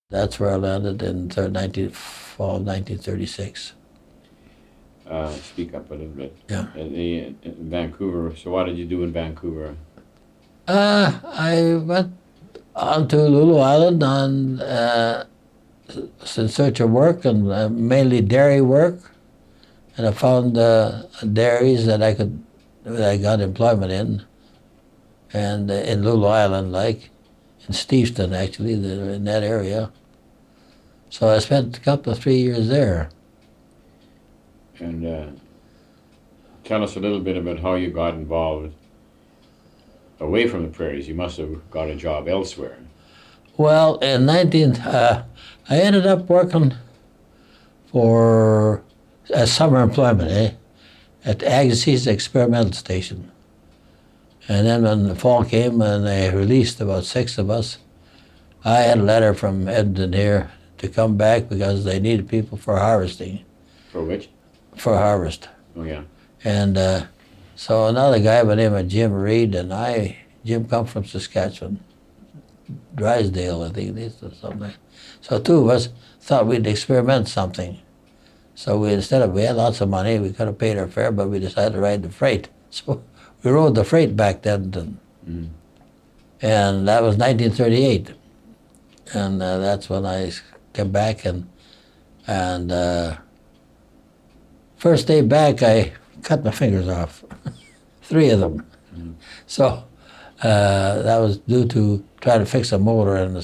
That's where I landed in fall of 1936. Speak up a little bit. Yeah. In Vancouver. So what did you do in Vancouver? I went on to Lulu Island on in search of work and mainly dairy work, and I found dairies that I got employment in, and in Lulu Island, like in Steveston, actually, in that area. So I spent a couple of 3 years there. And tell us a little bit about how you got involved away from the prairies. You must have got a job elsewhere. Well, I ended up working for summer employment, at Agassiz Experimental Station. And then when the fall came and they released about 6 of us, I had a letter from Edmonton here to come back because they needed people for harvesting. For which? For harvest. Oh, yeah. And so another guy by the name of Jim Reed and Jim come from Saskatchewan, Drysdale, I think it is, or something. So 2 of us thought we'd experiment something. So we had lots of money, we could have paid our fare, but we decided to ride the freight. So we rode the freight back then. And that was 1938. And that's when I came back and first day back, I cut my fingers off, 3 of them. So that was due to trying to fix a motor and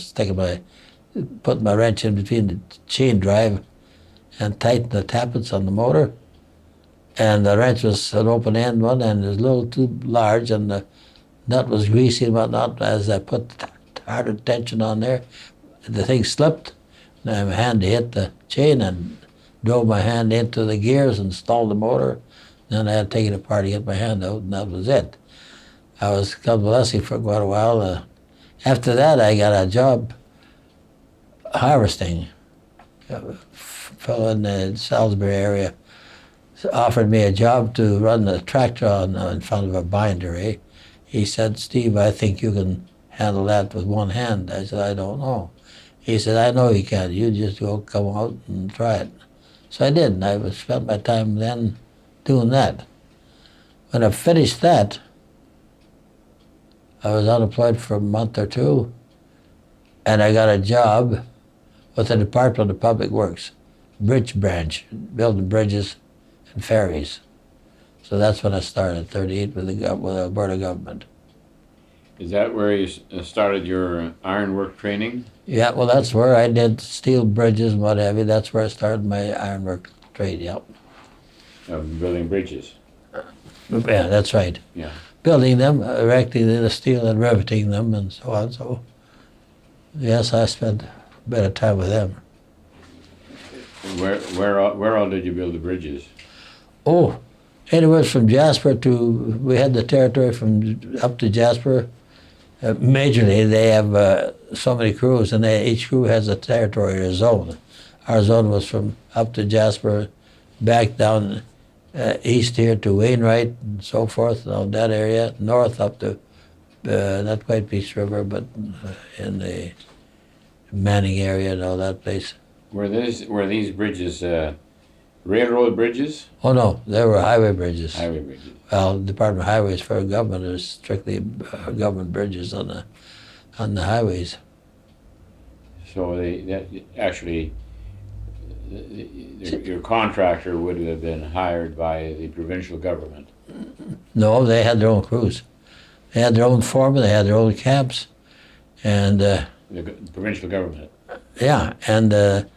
putting my wrench in between the chain drive and tighten the tappets on the motor. And the wrench was an open end one and it was a little too large and the nut was greasy and whatnot. As I put the harder tension on there, the thing slipped and my hand hit the chain and drove my hand into the gears and stalled the motor. Then I had to take it apart to get my hand out, and that was it. I was convalescing for quite a while. After that, I got a job harvesting. A fellow in the Salisbury area offered me a job to run the tractor in front of a binder. He said, "Steve, I think you can handle that with one hand." I said, "I don't know." He said, "I know you can. You just come out and try it." So I did, and I spent my time then doing that. When I finished that, I was unemployed for a month or 2, and I got a job with the Department of Public Works, bridge branch, building bridges and ferries. So that's when I started, 38, with the Alberta government. Is that where you started your ironwork training? Yeah, well, that's where I did steel bridges and what have you. That's where I started my ironwork trade, yep. Building bridges? Yeah, that's right. Yeah. Building them, erecting the steel and riveting them and so on. So, yes, I spent a bit of time with them. Where all did you build the bridges? Oh, anywhere from Jasper we had the territory from up to Jasper. Majorly, they have so many crews, and each crew has a territory or a zone. Our zone was from up to Jasper, back down east here to Wainwright and so forth, and that area, north up to, not quite Peace River, but in the Manning area and all that place. Were these bridges railroad bridges? Oh no, they were highway bridges. Highway bridges. Well, the Department of Highways for government is strictly government bridges on the highways. So your contractor would have been hired by the provincial government. No, they had their own crews. They had their own foremen, they had their own camps, and The provincial government. yeah, and the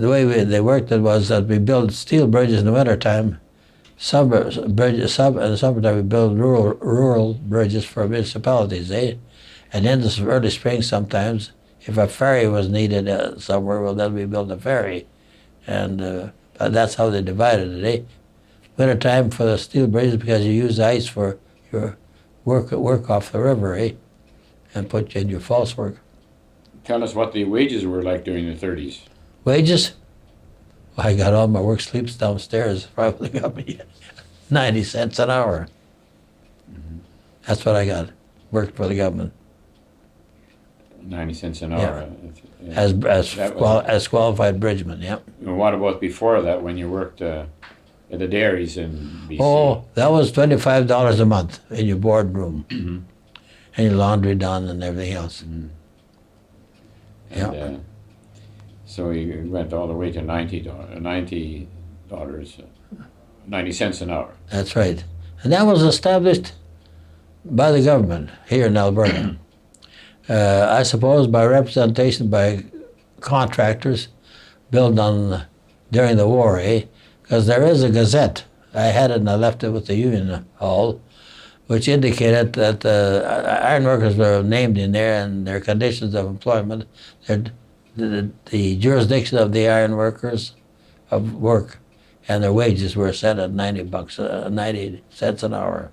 way they worked it was that we built steel bridges in the wintertime. In the summertime we built rural bridges for municipalities, and in the early spring sometimes, if a ferry was needed somewhere, well, then we built a ferry, and that's how they divided it. Wintertime for the steel bridges because you use ice for your work off the river, and put you in your false work. Tell us what the wages were like during the 30s. Wages? Well, I got all my work sleeps downstairs. Probably got me 90 cents an hour. That's what I got. Worked for the government. 90 cents an Yeah. hour. As qualified bridgeman. Yeah. And what about before that when you worked at the dairies in BC? Oh, that was $25 a month in your boardroom, and your laundry done and everything else. And, Yeah. So you went all the way to $90, 90 cents an hour. That's right. And that was established by the government here in Alberta. I suppose by representation by contractors built on during the war, because there is a gazette. I had it and I left it with the Union Hall, which indicated that ironworkers were named in there and their conditions of employment, the jurisdiction of the ironworkers of work, and their wages were set at $90 cents an hour.